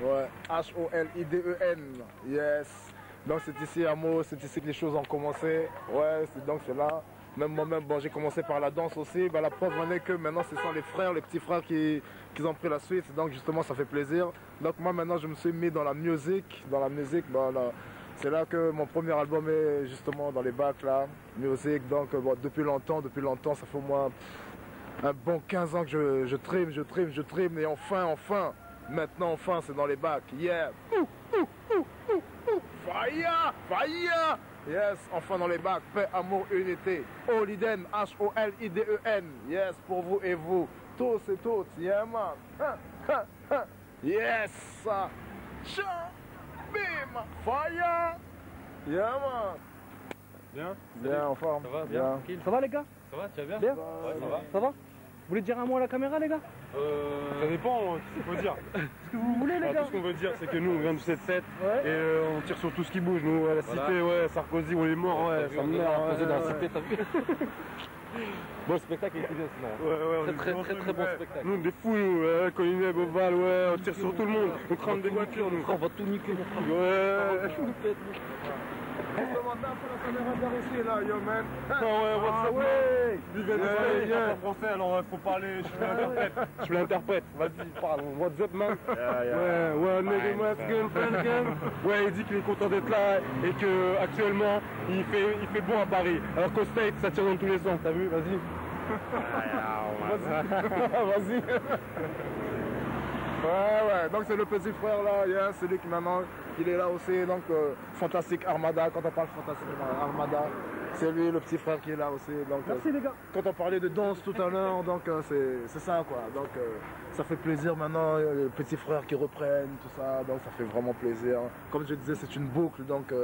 Ouais, H-O-L-I-D-E-N. Yes. Donc c'est ici à Meaux, c'est ici que les choses ont commencé. Ouais, donc c'est là. Même moi-même, bon, j'ai commencé par la danse aussi. La preuve en est que maintenant ce sont les frères, les petits frères qui ont pris la suite. Donc justement ça fait plaisir. Donc moi maintenant je me suis mis dans la musique. C'est là que mon premier album est justement dans les bacs là. Musique, donc depuis longtemps, ça fait au moins un bon 15 ans que je trime. Et enfin, maintenant enfin c'est dans les bacs. Yeah. Fire. Yes, enfin dans les bacs, paix, amour, unité. Holiden, H-O-L-I-D-E-N. Yes, pour vous et vous. Tous et toutes. Yeah, man. Yes. Bim. Fire. Yeah, man. Bien, en forme. Ça va, bien. Ça va les gars? Ça va, tu vas bien? Bien. Ouais, ça va. Ça va? Vous voulez dire un mot à la caméra les gars? Ça dépend, ce qu'il faut dire. Ce que vous voulez les gars? Tout ce qu'on veut dire, c'est que nous, on vient du 7-7 Ouais. et on tire sur tout ce qui bouge. Nous, à la cité, ouais, Sarkozy, on est mort, ouais, ça me merde. Dans la cité, t'as vu? Bon, le spectacle était bien sinon. Ouais, Très bon spectacle. Nous, des fous, nous, Collinet, Boval, ouais, on tire sur tout le monde. On crame des voitures, nous. On va tout niquer, mon frère. Ouais. Là, yo, man. Ah ouais, what's up, ouais. Je parle français, alors faut parler, je suis l'interprète. Vas-y, parle, what's up, man? Ouais, ouais, il dit qu'il est content d'être là et que actuellement il fait bon à Paris. Alors qu'au State, ça tire dans tous les sens, t'as vu? Vas-y. Vas-y. Ouais, donc c'est le petit frère là, yeah, c'est lui qui maintenant, il est là aussi, donc Fantastic Armada, quand on parle Fantastic Armada, c'est lui le petit frère qui est là aussi. Donc, Merci les gars. Quand on parlait de danse tout à l'heure, donc c'est ça quoi, donc ça fait plaisir maintenant, les petits frères qui reprennent, tout ça, donc ça fait vraiment plaisir. Comme je disais, c'est une boucle, donc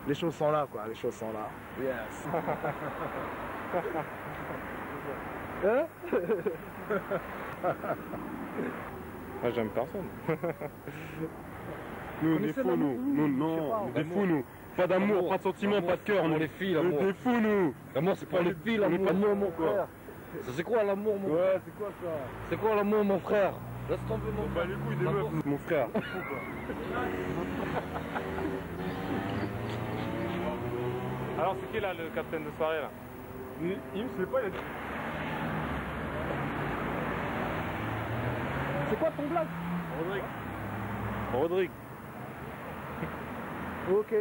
les choses sont là quoi, les choses sont là. Yes. Hein? Moi j'aime personne. Nous, des fous, nous. Non, des fous, nous. Pas d'amour, pas de sentiments, pas de cœur. Pour les filles, l'amour. Des fous, nous. L'amour, c'est pour les filles, l'amour, mon frère. C'est quoi l'amour, mon frère? Ouais, c'est quoi ça? C'est quoi l'amour, mon frère? Laisse tomber, mon frère. Bah les couilles des meufs, mon frère. Alors c'est qui là le capitaine de soirée là? Il me sait pas, il a dit. C'est quoi ton blague? Rodrigue. Ok.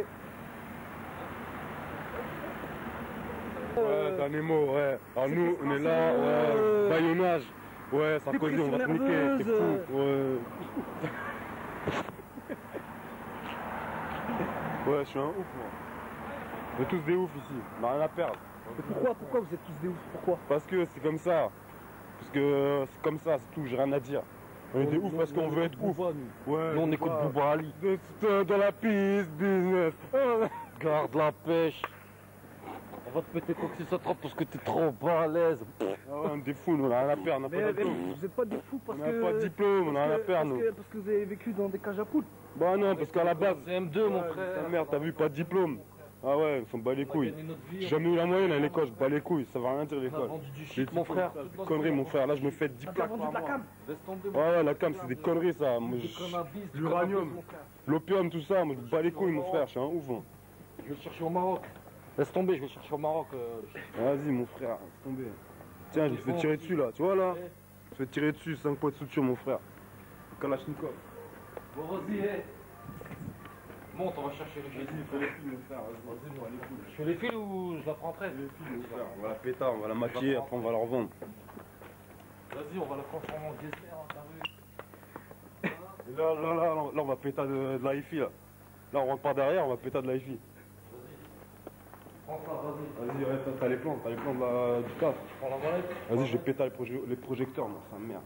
Ouais, t'as Nemo, ouais. Alors nous, on est là, ouais, baïonnage. Ouais, Sarkozy, on va te niquer, t'es fou, ouais. Ouais, je suis un ouf, moi. On est tous des oufs ici, on n'a rien à perdre. Pourquoi vous êtes tous des oufs? Pourquoi? Parce que c'est comme ça. Parce que c'est comme ça, c'est tout, j'ai rien à dire. On est des ouf parce qu'on veut être ouf. Ouais, nous on écoute Bouba Ali. Dans la piste, business. Garde la pêche. On va te péter quoi que ce soit trop parce que t'es trop balèze. Ah ouais, on est des fous, nous on a rien à perdre. Mais vous êtes pas des fous parce que... On n'a pas de diplôme, on a rien à perdre, nous. Parce que vous avez vécu dans des cages à poules. Bah non, parce qu'à la base... C'est M2 mon frère. Merde, t'as vu, pas de diplôme. Ah ouais, on s'en bat les couilles. J'ai jamais eu la moyenne à l'école, je bats les couilles, ça va rien dire l'école. Mon frère. Conneries mon frère, là je me fais 10 plaques par mois. Ouais, la cam c'est des conneries ça. L'uranium, l'opium, tout ça, moi je bats les couilles mon frère, je suis un ouf. Je vais le chercher au Maroc. Laisse tomber, je vais le chercher au Maroc. Vas-y mon frère, laisse tomber. Tiens, je me fais tirer dessus là, tu vois là. Je me fais tirer dessus, 5 points de suture mon frère. Kalachnikov. Bon vas-y, monte, on va chercher les filles. Vas-y, fais les filles, mon frère. Vas-y, moi, les couilles. Je fais les fils ou je la prends après? Les filles, mon frère. On va la péter, on va la maquiller, après on va la revendre. Vas-y, on va la transformer en dessert, hein, t'as vu? Et là, on va péter de la hi-fi là. Là, on rentre par derrière, on va péter de la hi-fi. Vas-y. Prends ça, vas-y. Vas-y, ouais, t'as les plans du taf. Je prends la molette. Vas-y, je vais péter les projecteurs, moi, ça me merde.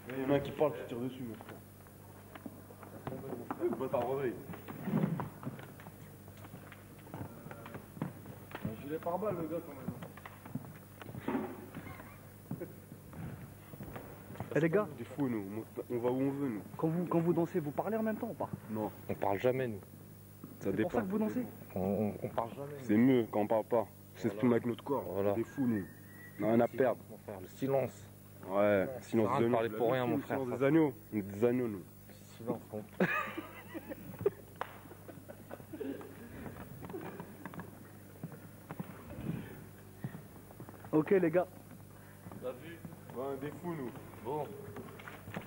Il y en a un qui parle, qui tire dessus, mon frère. Bâtard, Rodrigue. Un gilet pare-balles, le gars, quand même. Eh les gars, Des fous, nous. On va où on veut, nous. quand vous dansez, vous parlez en même temps ou pas? Non, On parle jamais, nous. ça C'est pour ça dépend. que vous dansez? On parle jamais. C'est mieux quand on parle pas. On s'exprime avec notre corps. Voilà. Des fous, nous. On a rien à perdre. Mon frère, le silence. Ouais, sinon Arrête de parler pour rien, mon frère. Sinon des agneaux. Des agneaux, nous. Silence, con. Ok les gars. T'as vu? Ouais, des fous, nous. Bon.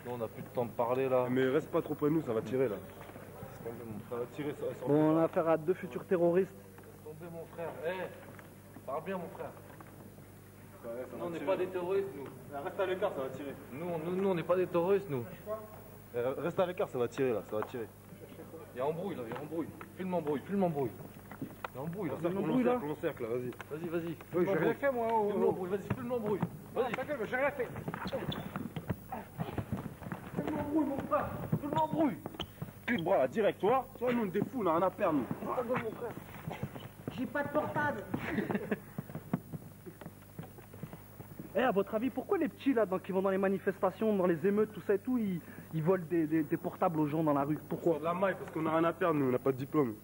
Nous, on a plus de temps de parler là. Mais reste pas trop près de nous, ça va tirer là. Laisse tomber, mon Ça va tirer, ça va sortir. Bon, on a affaire à deux futurs terroristes. Laisse tomber, mon frère. Parle bien, mon frère. Ça Nous, on va n'est tirer. pas des terroristes, nous. Reste à l'écart, ça va tirer. Nous, on n'est pas des terroristes, nous. Reste à l'écart, ça va tirer là, ça va tirer. Il y a embrouille là, il y a embrouille. Filme embrouille, filme embrouille. Il y a embrouille là. On cercle, vas-y. Vas-y, vas-y. Oui, j'ai rien fait moi. Filme l'embrouille, vas-y, filme l'embrouille. Vas-y. Ta gueule, j'ai rien fait. Filme l'embrouille, mon frère. Filme l'embrouille. Clé de bras là, direct, toi, nous on est des fous, on a rien à perdre nous. J'ai pas de portable. Eh, à votre avis, pourquoi les petits là qui vont dans les manifestations, dans les émeutes, tout ça et tout, ils volent des portables aux gens dans la rue? Pourquoi? Sur de la maille parce qu'on a rien à perdre nous, on n'a pas de diplôme.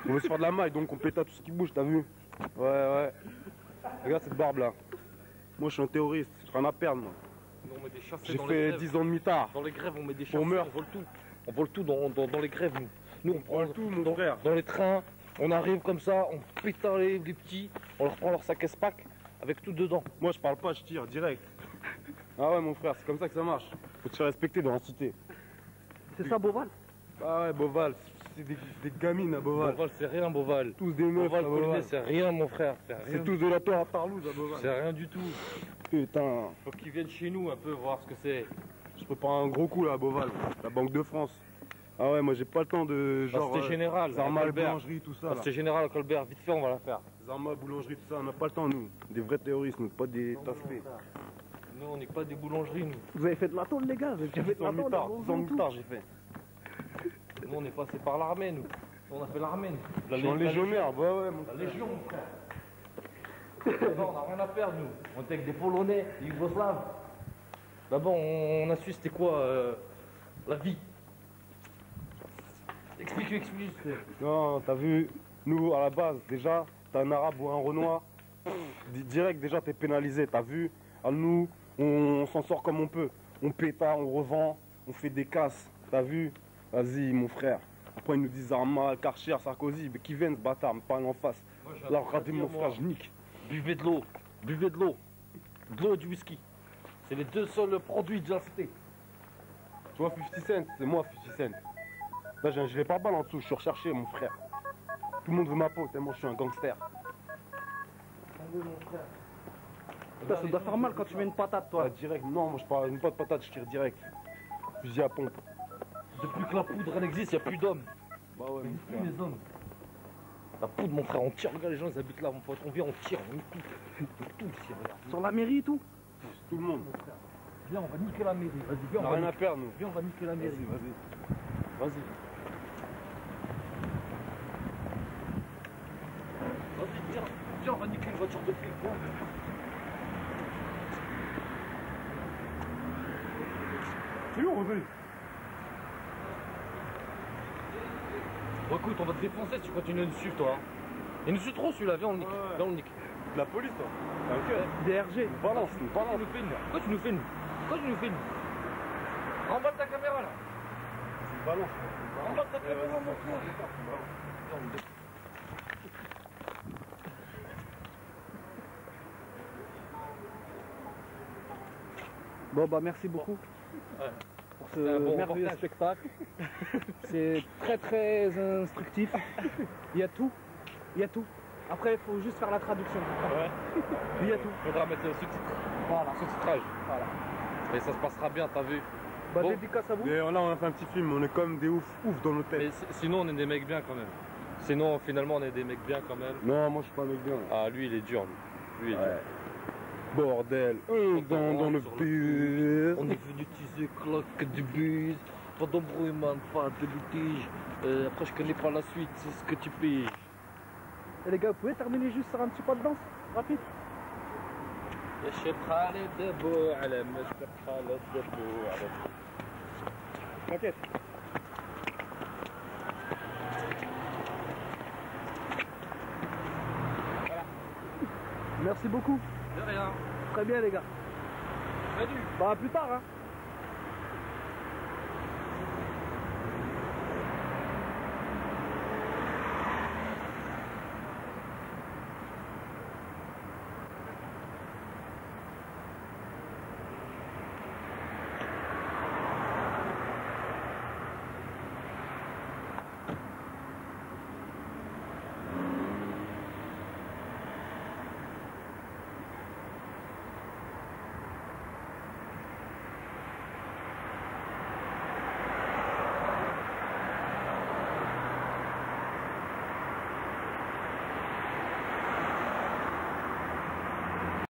On veut se faire de la maille donc on péta tout ce qui bouge, t'as vu? Ouais. Regarde cette barbe là. Moi je suis un terroriste, j'ai rien à perdre moi. Nous, on met des chassés J'ai dans les fait grèves. 10 ans de mitard. Dans les grèves, on met des chassés, On meurt. on vole tout. On vole tout dans les grèves, nous. Nous, on prend tout mon frère. dans les trains, on arrive comme ça, on pétale les petits, on leur prend leur sac espac avec tout dedans. Moi je parle pas, je tire direct. Ah ouais mon frère, c'est comme ça que ça marche. Faut te faire respecter dans la cité. C'est ça, Boval? Ah ouais Boval, c'est des gamines à Boval. Boval, c'est rien, Boval. Tous des meufs Boval, à Polonais, Boval. c'est rien, mon frère. C'est rien. C'est tous de la terre à Tarlouse à Boval. C'est rien du tout. Putain, Faut qu'ils viennent chez nous un peu voir ce que c'est. je prépare un gros coup là à Boval, la Banque de France. Ah ouais, moi j'ai pas le temps de genre. C'était général. Zarma, à Colbert. boulangerie, tout ça. Là. C'était général à Colbert. Vite fait, on va la faire. Zarma, boulangerie, tout ça, on n'a pas le temps nous. Des vrais terroristes, nous, pas des taspés. Nous, on n'est pas des boulangeries, nous. Vous avez fait de la tôle, les gars? Vous avez fait de la tôle? Sans mitard, j'ai fait. Nous, on est passé par l'armée, nous. On a fait l'armée, nous. Je suis un légionnaire, bah ouais, mon La Légion, mon frère. D'abord, on n'a rien à perdre, nous. On était avec des Polonais, des Yougoslaves. D'abord, on a su c'était quoi la vie. Explique. Non, t'as vu, nous à la base, déjà, t'as un arabe ou un renois, direct déjà t'es pénalisé, t'as vu. À nous, on s'en sort comme on peut. On péta, on revend, on fait des casses, t'as vu. Vas-y mon frère. Après ils nous disent Zarma, Karcher, Sarkozy, mais qui viennent ce bâtard, me parle en face. Là regardez mon frère, je nique. Buvez de l'eau. Buvez de l'eau. De l'eau et du whisky. C'est les deux seuls produits de la cité. Tu vois 50 Cent, c'est moi 50 Cent. Là j'ai un gilet pare-balles en dessous, je suis recherché mon frère. Tout le monde veut ma peau tellement je suis un gangster. Putain, ça doit faire mal quand tu mets une patate, toi. Ouais, direct, non moi je parle même pas de patate, je tire direct. Fusil à pompe. Depuis que la poudre elle existe, il n'y a plus d'hommes. Bah ouais Il n'y mon a plus frère. les hommes. La poudre, mon frère, on tire. Regarde, les gens ils habitent là, mon pote. On vient, on tire, on met tout. On met tout ici, regarde. Sur la mairie et tout? Tout le monde. Viens, on va niquer la mairie. Vas-y, viens, On on a va rien à niquer. perdre nous. Viens, on va niquer la mairie. Vas-y. Vas-y, viens, on va niquer une voiture de flic. Viens. C'est où Rodri? Bon, écoute, on va te défoncer si tu continues à nous suivre, toi. Il nous suit trop celui-là, viens, on le nique. Ouais. Viens, on le nique. De la police toi. Ok. DRG. Balance, Pourquoi tu nous filmes là? Pourquoi tu nous filmes? Pourquoi tu nous filmes? Remballe ta caméra là. Balance. Remballe ta caméra, mon frère. Viens, on le défonce. Bon, bah, merci beaucoup. Ouais. Pour C'était un ce bon merveilleux reportage. spectacle. C'est très très instructif. Il y a tout. Il y a tout. Après, il faut juste faire la traduction. Ouais. Il y a tout. Faudra mettre le sous-titre. Voilà. Sous-titrage. Voilà. Et ça se passera bien, t'as vu. Bah, Bon. dédicace à vous. Et là on a fait un petit film, on est comme des ouf dans nos têtes. Mais sinon, on est des mecs bien quand même. Sinon, finalement, on est des mecs bien quand même. Non, moi je suis pas un mec bien. Ah, lui, il est dur, lui. Lui, il est dur. Bordel, dans le Sur pire. On est venu teaser claque du bus. Pas d'embrouillement, pas de litige. Après, je connais pas la suite, c'est ce que tu piges. Et les gars, vous pouvez terminer juste sur un petit pas de danse? Rapide. الشيخ خالد ابو علم الشيخ خالد ابو علم. T'inquiète. Merci beaucoup. De rien. Très bien, les gars. Salut. Bah, à plus tard, hein.